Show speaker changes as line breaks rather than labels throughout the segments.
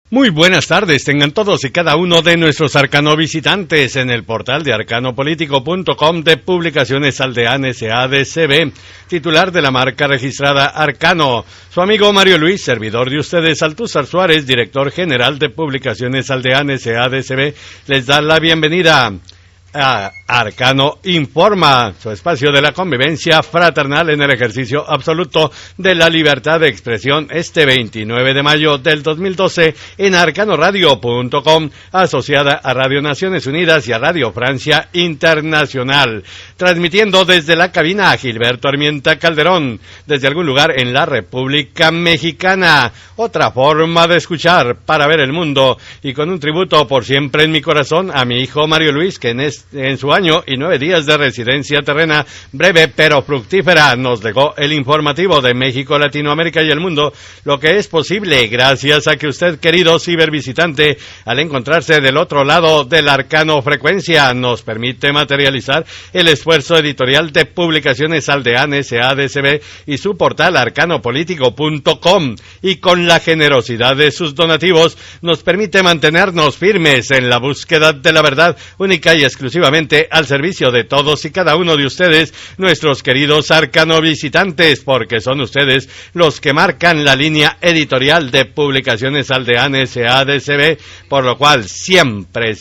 Muy buenas tardes, tengan todos y cada uno de nuestros Arcano visitantes en el portal de arcanopolitico.com de Publicaciones Aldean S.A.D.C.B., titular de la marca registrada Arcano. Su amigo Mario Luis, servidor de ustedes, Altúzar Suárez, director general de Publicaciones Aldean S.A.D.C.B., les da la bienvenida a Arcano Informa, su espacio de la convivencia fraternal en el ejercicio absoluto de la libertad de expresión, este 29 de mayo del 2012 en arcanoradio.com, asociada a Radio Naciones Unidas y a Radio Francia Internacional, transmitiendo desde la cabina a Gilberto Armienta Calderón, desde algún lugar en la República Mexicana. Otra forma de escuchar para ver el mundo, y con un tributo por siempre en mi corazón a mi hijo Mario Luis, que en su año y 9 días de residencia terrena, breve pero fructífera, nos legó el informativo de México, Latinoamérica y el mundo, lo que es posible gracias a que usted, querido cibervisitante, al encontrarse del otro lado del Arcano Frecuencia, nos permite materializar el esfuerzo editorial de Publicaciones Aldean S.A.D.C.B. y su portal arcanopolitico.com, y con la generosidad de sus donativos nos permite mantenernos firmes en la búsqueda de la verdad, única y exclusivamente al servicio de todos y cada uno de ustedes, nuestros queridos Arcano visitantes, porque son ustedes los que marcan la línea editorial de Publicaciones Aldean S.A.D.C.B., por lo cual siempre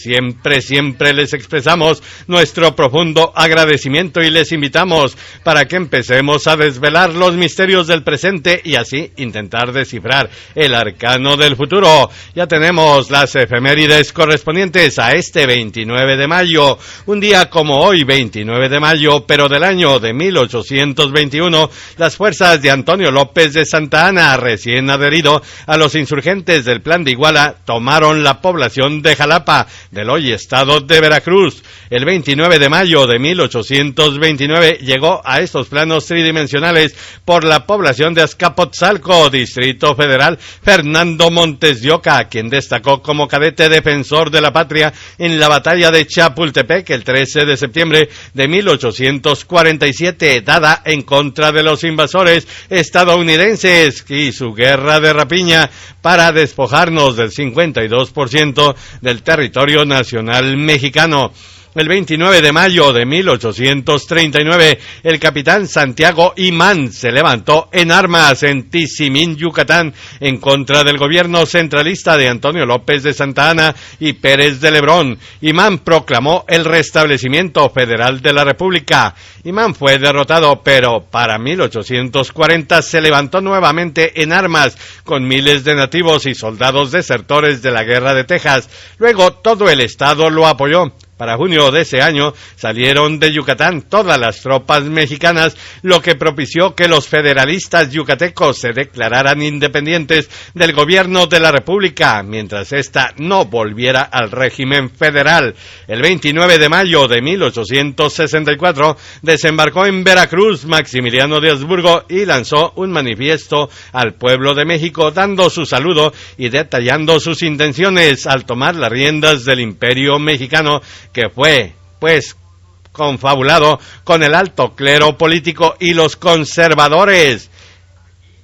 les expresamos nuestro profundo agradecimiento y les invitamos para que empecemos a desvelar los misterios del presente y así intentar descifrar el arcano del futuro. Ya tenemos las efemérides correspondientes a este 29 de mayo, un día como hoy, 29 de mayo, pero del año de 1821, las fuerzas de Antonio López de Santa Anna, recién adherido a los insurgentes del Plan de Iguala, tomaron la población de Jalapa, del hoy estado de Veracruz. El 29 de mayo de 1829 llegó a estos planos tridimensionales por la población de Azcapotzalco, Distrito Federal, Fernando Montes de Oca, quien destacó como cadete defensor de la patria en la batalla de Chapultepec el 13 de septiembre de 1847, dada en contra de los invasores estadounidenses y su guerra de rapiña para despojarnos del 52% del territorio nacional mexicano. El 29 de mayo de 1839, el capitán Santiago Imán se levantó en armas en Tizimín, Yucatán, en contra del gobierno centralista de Antonio López de Santa Anna y Pérez de Lebrón. Imán proclamó el restablecimiento federal de la República. Imán fue derrotado, pero para 1840 se levantó nuevamente en armas con miles de nativos y soldados desertores de la Guerra de Texas. Luego todo el estado lo apoyó. Para junio de ese año salieron de Yucatán todas las tropas mexicanas, lo que propició que los federalistas yucatecos se declararan independientes del gobierno de la República, mientras ésta no volviera al régimen federal. El 29 de mayo de 1864 desembarcó en Veracruz Maximiliano de Habsburgo y lanzó un manifiesto al pueblo de México, dando su saludo y detallando sus intenciones al tomar las riendas del imperio mexicano, que fue, pues, confabulado con el alto clero político y los conservadores,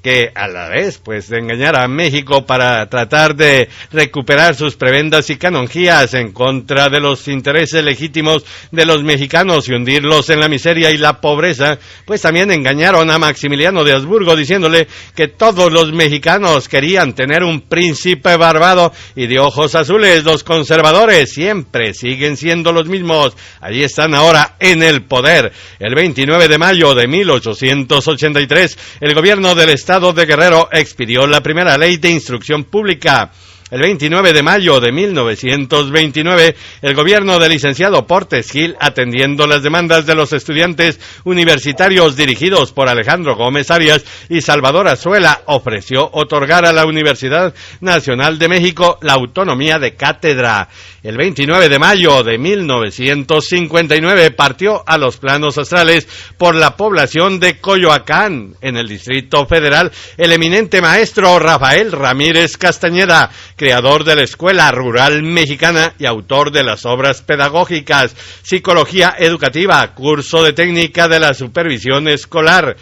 que a la vez, pues, de engañar a México para tratar de recuperar sus prebendas y canonjías en contra de los intereses legítimos de los mexicanos y hundirlos en la miseria y la pobreza, pues también engañaron a Maximiliano de Habsburgo diciéndole que todos los mexicanos querían tener un príncipe barbado y de ojos azules. Los conservadores siempre siguen siendo los mismos, allí están ahora en el poder. El 29 de mayo de 1883, el gobierno del estado de Guerrero expidió la primera ley de instrucción pública. El 29 de mayo de 1929, el gobierno del licenciado Portes Gil, atendiendo las demandas de los estudiantes universitarios dirigidos por Alejandro Gómez Arias y Salvador Azuela, ofreció otorgar a la Universidad Nacional de México la autonomía de cátedra. El 29 de mayo de 1959 partió a los planos astrales por la población de Coyoacán, en el Distrito Federal, el eminente maestro Rafael Ramírez Castañeda, creador de la Escuela Rural Mexicana y autor de las obras pedagógicas Psicología Educativa, Curso de Técnica de la Supervisión Escolar,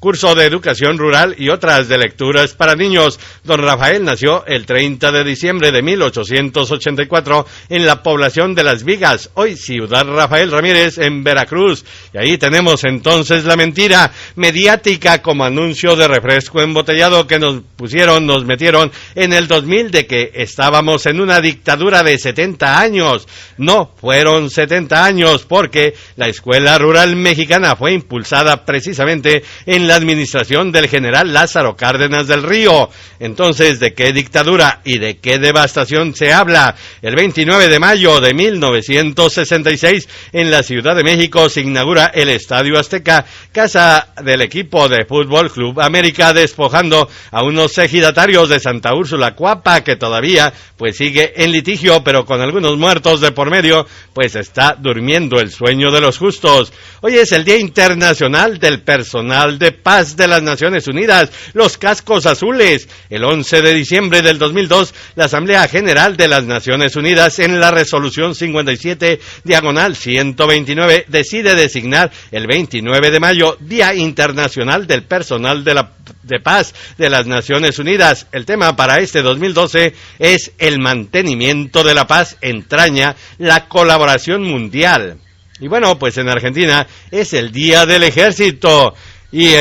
curso de educación rural y otras de lecturas para niños. Don Rafael nació el 30 de diciembre de 1884 en la población de Las Vigas, hoy Ciudad Rafael Ramírez, en Veracruz. Y ahí tenemos entonces la mentira mediática como anuncio de refresco embotellado que nos metieron en el 2000 de que estábamos en una dictadura de 70 años. No, fueron 70 años porque la escuela rural mexicana fue impulsada precisamente en la administración del general Lázaro Cárdenas del Río. Entonces, ¿de qué dictadura y de qué devastación se habla? El 29 de mayo de 1966, en la Ciudad de México, se inaugura el Estadio Azteca, casa del equipo de Fútbol Club América, despojando a unos ejidatarios de Santa Úrsula Cuapa, que todavía pues sigue en litigio, pero con algunos muertos de por medio, pues está durmiendo el sueño de los justos. Hoy es el Día Internacional del Personal de Paz de las Naciones Unidas, los cascos azules. El 11 de diciembre del 2002, la Asamblea General de las Naciones Unidas, en la resolución 57/129, decide designar el 29 de mayo Día Internacional del Personal de Paz de las Naciones Unidas. El tema para este 2012 es el mantenimiento de la paz entraña la colaboración mundial. Y bueno, pues en Argentina es el Día del Ejército y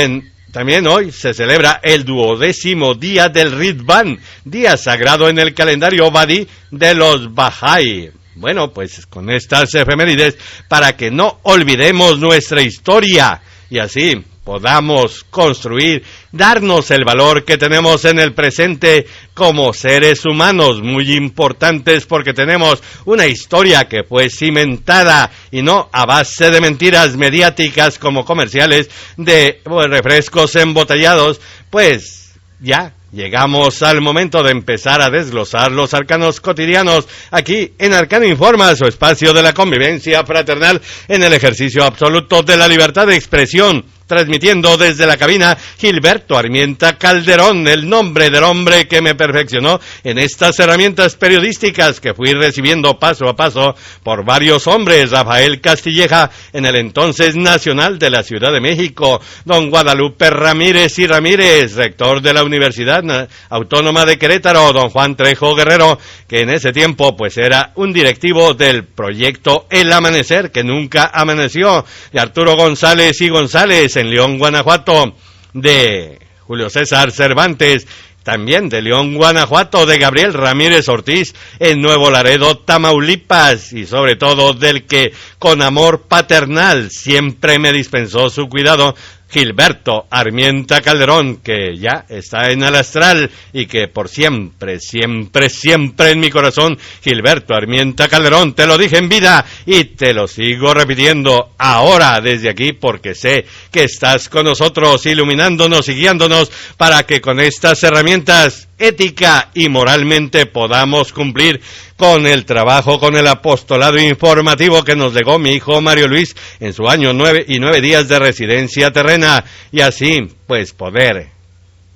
también hoy se celebra el 12º día del Ritvan, día sagrado en el calendario Badí de los Bahá'í. Bueno, pues con estas efemérides, para que no olvidemos nuestra historia y así podamos construir, darnos el valor que tenemos en el presente como seres humanos, muy importantes porque tenemos una historia que fue cimentada y no a base de mentiras mediáticas como comerciales de refrescos embotellados. Pues ya llegamos al momento de empezar a desglosar los arcanos cotidianos aquí en Arcano Informa, su espacio de la convivencia fraternal en el ejercicio absoluto de la libertad de expresión. Transmitiendo desde la cabina, Gilberto Armienta Calderón, el nombre del hombre que me perfeccionó en estas herramientas periodísticas que fui recibiendo paso a paso por varios hombres. Rafael Castilleja, en el entonces Nacional de la Ciudad de México. Don Guadalupe Ramírez y Ramírez, rector de la Universidad Autónoma de Querétaro. Don Juan Trejo Guerrero, que en ese tiempo pues era un directivo del proyecto El Amanecer, que nunca amaneció. De Arturo González y González, en León, Guanajuato, de Julio César Cervantes, también de León, Guanajuato, de Gabriel Ramírez Ortiz, en Nuevo Laredo, Tamaulipas, y sobre todo del que con amor paternal siempre me dispensó su cuidado, Gilberto Armienta Calderón, que ya está en el astral y que por siempre, siempre, siempre en mi corazón, Gilberto Armienta Calderón, te lo dije en vida y te lo sigo repitiendo ahora desde aquí porque sé que estás con nosotros iluminándonos y guiándonos para que con estas herramientas ética y moralmente podamos cumplir con el trabajo, con el apostolado informativo que nos legó mi hijo Mario Luis en su año 9 y 9 días de residencia terrena, y así pues poder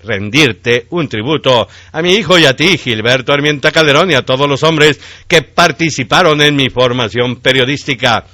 rendirte un tributo a mi hijo y a ti, Gilberto Armienta Calderón, y a todos los hombres que participaron en mi formación periodística.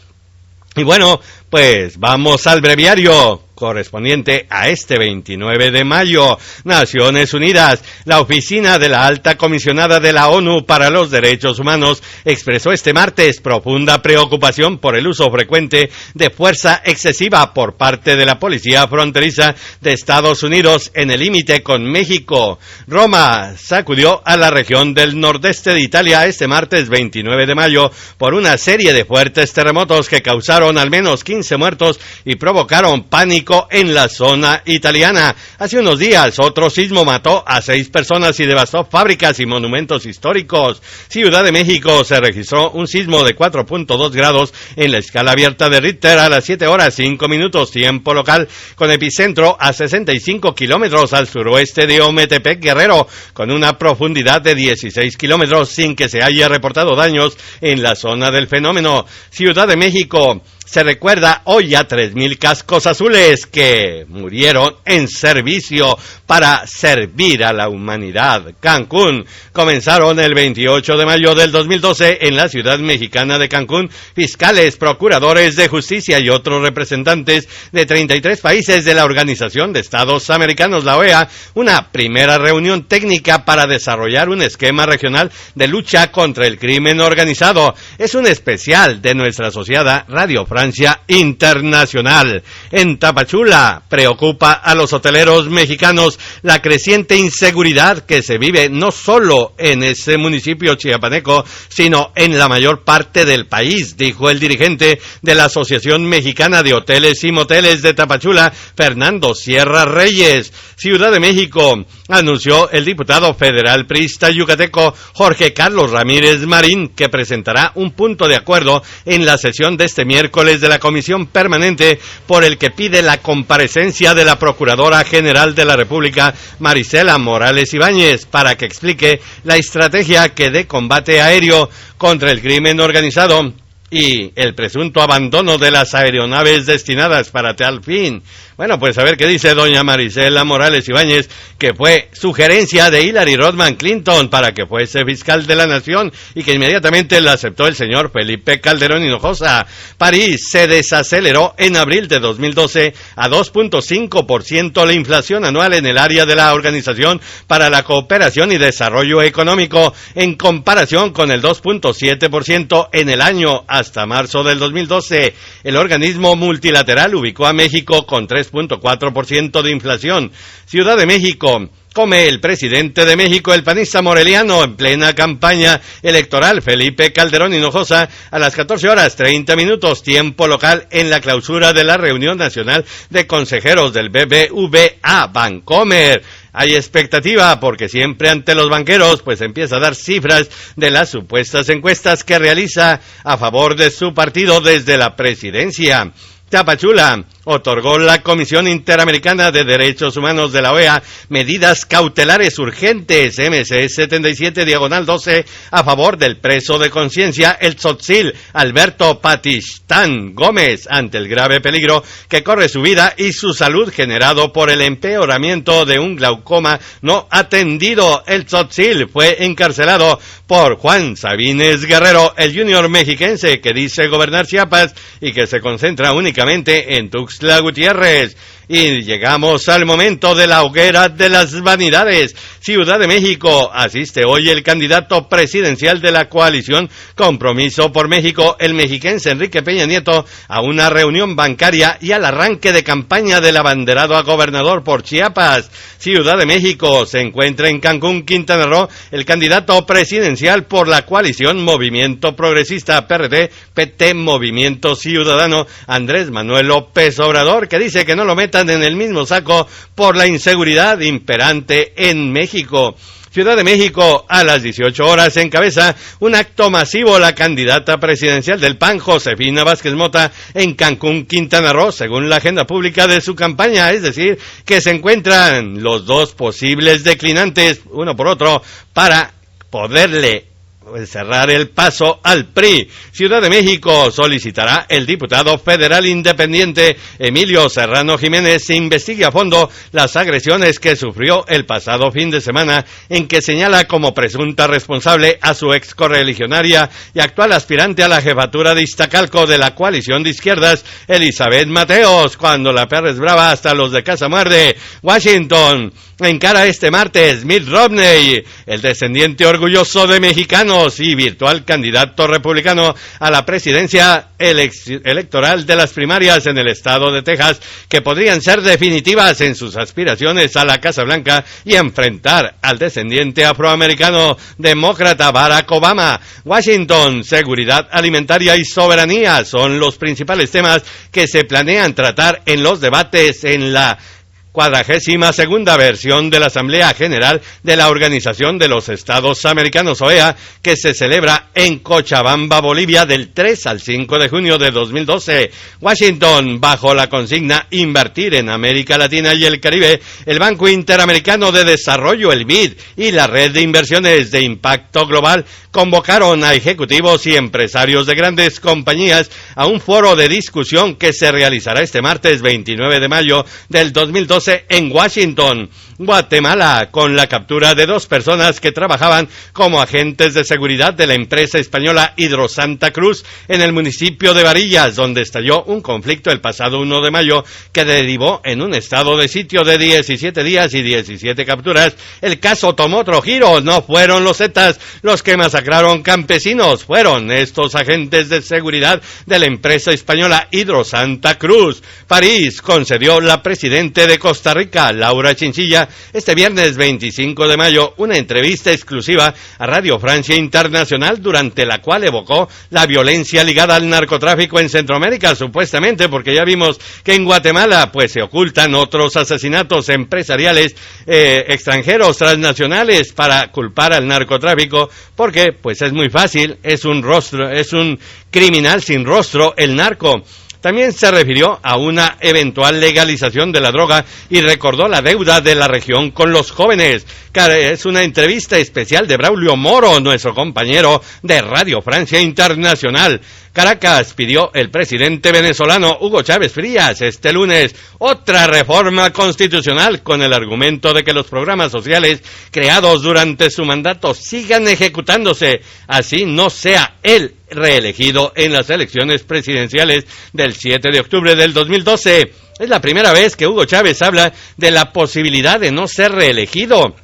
Y bueno, pues vamos al breviario correspondiente a este 29 de mayo. Naciones Unidas, la oficina de la Alta Comisionada de la ONU para los Derechos Humanos expresó este martes profunda preocupación por el uso frecuente de fuerza excesiva por parte de la Policía Fronteriza de Estados Unidos en el límite con México. Roma sacudió a la región del nordeste de Italia este martes 29 de mayo por una serie de fuertes terremotos que causaron al menos 15 muertos y provocaron pánico en la zona italiana. Hace unos días, otro sismo mató a 6 personas y devastó fábricas y monumentos históricos. Ciudad de México se registró un sismo de 4.2 grados en la escala abierta de Richter a las 7:05 tiempo local, con epicentro a 65 kilómetros al suroeste de Ometepec, Guerrero, con una profundidad de 16 kilómetros sin que se haya reportado daños en la zona del fenómeno. Ciudad de México, Se recuerda hoy a 3,000 cascos azules que murieron en servicio para servir a la humanidad. Cancún. Comenzaron el 28 de mayo del 2012 en la ciudad mexicana de Cancún, fiscales, procuradores de justicia y otros representantes de 33 países de la Organización de Estados Americanos, la OEA, una primera reunión técnica para desarrollar un esquema regional de lucha contra el crimen organizado. Es un especial de nuestra asociada Radio Francia Internacional. En Tapachula preocupa a los hoteleros mexicanos la creciente inseguridad que se vive no solo en ese municipio chiapaneco, sino en la mayor parte del país, dijo el dirigente de la Asociación Mexicana de Hoteles y Moteles de Tapachula, Fernando Sierra Reyes. Ciudad de México, anunció el diputado federal priista yucateco Jorge Carlos Ramírez Marín, que presentará un punto de acuerdo en la sesión de este miércoles de la Comisión Permanente, por el que pide la comparecencia de la Procuradora General de la República, Marisela Morales Ibáñez, para que explique la estrategia que de combate aéreo contra el crimen organizado y el presunto abandono de las aeronaves destinadas para tal fin. Bueno, pues a ver qué dice doña Marisela Morales Ibáñez, que fue sugerencia de Hillary Rodham Clinton para que fuese fiscal de la nación y que inmediatamente la aceptó el señor Felipe Calderón Hinojosa. París se desaceleró en abril de 2012 a 2.5% la inflación anual en el área de la Organización para la Cooperación y Desarrollo Económico, en comparación con el 2.7% en el año hasta marzo del 2012. El organismo multilateral ubicó a México con 3.4% de inflación. Ciudad de México. Come el presidente de México, el panista moreliano, en plena campaña electoral, Felipe Calderón Hinojosa, a las 14:30, tiempo local, en la clausura de la reunión nacional de consejeros del BBVA Bancomer. Hay expectativa porque siempre ante los banqueros pues empieza a dar cifras de las supuestas encuestas que realiza a favor de su partido desde la presidencia. Tapachula otorgó la Comisión Interamericana de Derechos Humanos de la OEA medidas cautelares urgentes MCS 77/12 a favor del preso de conciencia el tzotzil Alberto Patistán Gómez, ante el grave peligro que corre su vida y su salud generado por el empeoramiento de un glaucoma no atendido. El tzotzil fue encarcelado por Juan Sabines Guerrero, el junior mexiquense que dice gobernar Chiapas y que se concentra únicamente en Tuxtla Gutiérrez. Y llegamos al momento de la hoguera de las vanidades. Ciudad de México. Asiste hoy el candidato presidencial de la coalición Compromiso por México, el mexiquense Enrique Peña Nieto, a una reunión bancaria y al arranque de campaña del abanderado a gobernador por Chiapas. Ciudad de México. Se encuentra en Cancún, Quintana Roo, el candidato presidencial por la coalición Movimiento Progresista PRD, PT Movimiento Ciudadano, Andrés Manuel López Obrador, que dice que no lo metan en el mismo saco por la inseguridad imperante en México. Ciudad de México, a las 18 horas encabeza un acto masivo la candidata presidencial del PAN, Josefina Vázquez Mota, en Cancún, Quintana Roo, según la agenda pública de su campaña, es decir, que se encuentran los dos posibles declinantes, uno por otro, para poderle cerrar el paso al PRI. Ciudad de México solicitará el diputado federal independiente Emilio Serrano Jiménez se investigue a fondo las agresiones que sufrió el pasado fin de semana, en que señala como presunta responsable a su ex correligionaria y actual aspirante a la jefatura de Iztacalco de la coalición de izquierdas, Elizabeth Mateos. Cuando la perra es brava, hasta los de casa muerde. Washington encara este martes Mitt Romney, el descendiente orgulloso de mexicanos y virtual candidato republicano a la presidencia electoral de las primarias en el estado de Texas, que podrían ser definitivas en sus aspiraciones a la Casa Blanca y enfrentar al descendiente afroamericano demócrata Barack Obama. Washington, seguridad alimentaria y soberanía son los principales temas que se planean tratar en los debates en la 42ª versión de la Asamblea General de la Organización de los Estados Americanos, OEA, que se celebra en Cochabamba, Bolivia, del 3 al 5 de junio de 2012. Washington, bajo la consigna Invertir en América Latina y el Caribe, el Banco Interamericano de Desarrollo, el BID, y la Red de Inversiones de Impacto Global convocaron a ejecutivos y empresarios de grandes compañías a un foro de discusión que se realizará este martes 29 de mayo del 2012 en Washington, Guatemala, con la captura de 2 personas que trabajaban como agentes de seguridad de la empresa española Hidrosanta Cruz en el municipio de Varillas, donde estalló un conflicto el pasado 1 de mayo que derivó en un estado de sitio de 17 días y 17 capturas. El caso tomó otro giro. No fueron los Zetas los que masacraron campesinos, fueron estos agentes de seguridad de la empresa española Hidrosanta Cruz. París concedió la presidenta de Costa Rica, Laura Chinchilla, este viernes 25 de mayo, una entrevista exclusiva a Radio Francia Internacional, durante la cual evocó la violencia ligada al narcotráfico en Centroamérica, supuestamente, porque ya vimos que en Guatemala pues se ocultan otros asesinatos empresariales extranjeros, transnacionales, para culpar al narcotráfico, porque pues es muy fácil, es un criminal sin rostro el narco. También se refirió a una eventual legalización de la droga y recordó la deuda de la región con los jóvenes. Es una entrevista especial de Braulio Moro, nuestro compañero de Radio Francia Internacional. Caracas pidió el presidente venezolano Hugo Chávez Frías este lunes otra reforma constitucional con el argumento de que los programas sociales creados durante su mandato sigan ejecutándose, así no sea él reelegido en las elecciones presidenciales del 7 de octubre del 2012. Es la primera vez que Hugo Chávez habla de la posibilidad de no ser reelegido.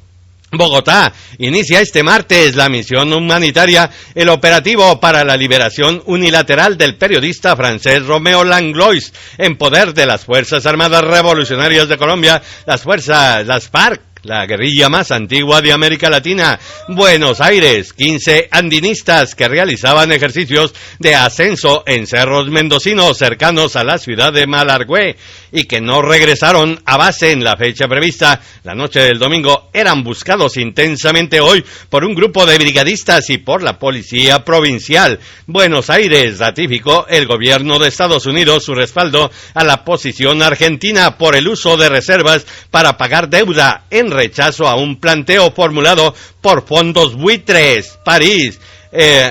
Bogotá inicia este martes la misión humanitaria, el operativo para la liberación unilateral del periodista francés Roméo Langlois, en poder de las Fuerzas Armadas Revolucionarias de Colombia, las FARC, la guerrilla más antigua de América Latina. Buenos Aires, 15 andinistas que realizaban ejercicios de ascenso en cerros mendocinos cercanos a la ciudad de Malargüe y que no regresaron a base en la fecha prevista, la noche del domingo, eran buscados intensamente hoy por un grupo de brigadistas y por la policía provincial. Buenos Aires ratificó el gobierno de Estados Unidos su respaldo a la posición argentina por el uso de reservas para pagar deuda en rechazo a un planteo formulado por fondos buitres. París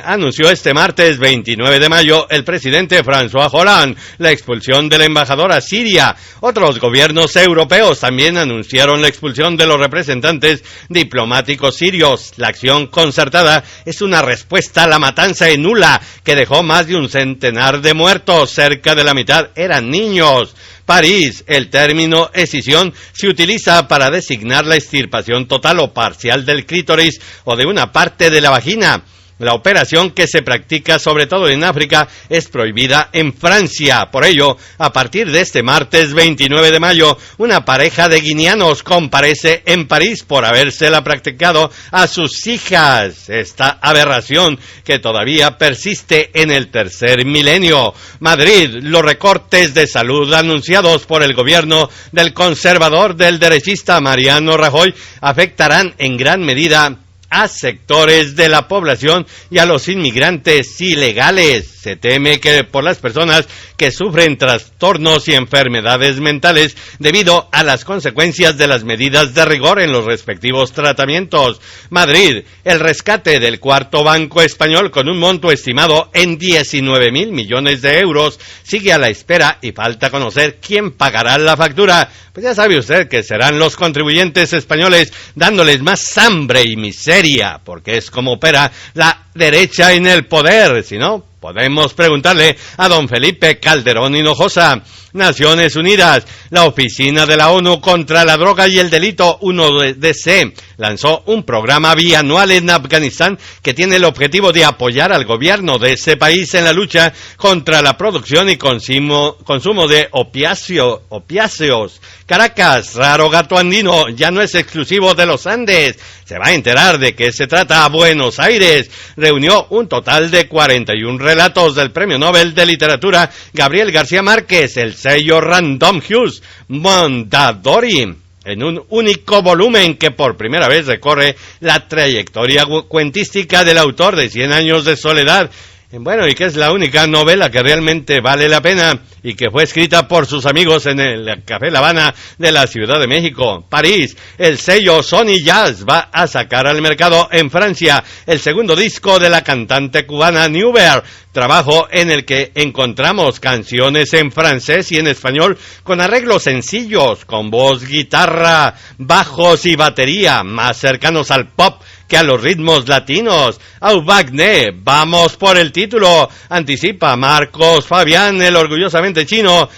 anunció este martes 29 de mayo el presidente François Hollande la expulsión de la embajadora siria. Otros gobiernos europeos también anunciaron la expulsión de los representantes diplomáticos sirios. La acción concertada es una respuesta a la matanza en Ula, que dejó más de un centenar de muertos. Cerca de la mitad eran niños. París, el término escisión se utiliza para designar la extirpación total o parcial del clítoris o de una parte de la vagina. La operación, que se practica sobre todo en África, es prohibida en Francia. Por ello, a partir de este martes 29 de mayo, una pareja de guineanos comparece en París por habérsela practicado a sus hijas. Esta aberración que todavía persiste en el tercer milenio. Madrid, los recortes de salud anunciados por el gobierno del conservador del derechista Mariano Rajoy afectarán en gran medida a sectores de la población y a los inmigrantes ilegales. Se teme que por las personas que sufren trastornos y enfermedades mentales debido a las consecuencias de las medidas de rigor en los respectivos tratamientos. Madrid, el rescate del cuarto banco español con un monto estimado en 19.000 millones de euros sigue a la espera y falta conocer quién pagará la factura. Pues ya sabe usted que serán los contribuyentes españoles dándoles más hambre y miseria, porque es como opera la derecha en el poder. Si no, podemos preguntarle a don Felipe Calderón Hinojosa. Naciones Unidas, la Oficina de la ONU contra la Droga y el Delito, UNODC, lanzó un programa bianual en Afganistán que tiene el objetivo de apoyar al gobierno de ese país en la lucha contra la producción y consumo de opiáceos. Caracas, raro gato andino, ya no es exclusivo de los Andes. Se va a enterar de qué se trata. Buenos Aires reunió un total de 41 relatos del Premio Nobel de Literatura Gabriel García Márquez, el sello Random House Mondadori, en un único volumen que por primera vez recorre la trayectoria cuentística del autor de 100 años de soledad. Bueno, y que es la única novela que realmente vale la pena y que fue escrita por sus amigos en el Café La Habana de la Ciudad de México. París, el sello Sony Jazz va a sacar al mercado en Francia el segundo disco de la cantante cubana Newber, trabajo en el que encontramos canciones en francés y en español con arreglos sencillos, con voz, guitarra, bajos y batería, más cercanos al pop que a los ritmos latinos. Au Wagner, vamos por el título, anticipa Marcos Fabián, el orgullosamente chino,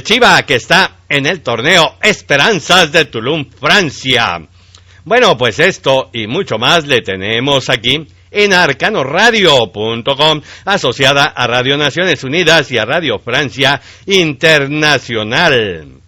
Chiva, que está en el torneo Esperanzas de Tulum, Francia. Bueno, pues esto y mucho más le tenemos aquí en arcanoradio.com, asociada a Radio Naciones Unidas y a Radio Francia Internacional.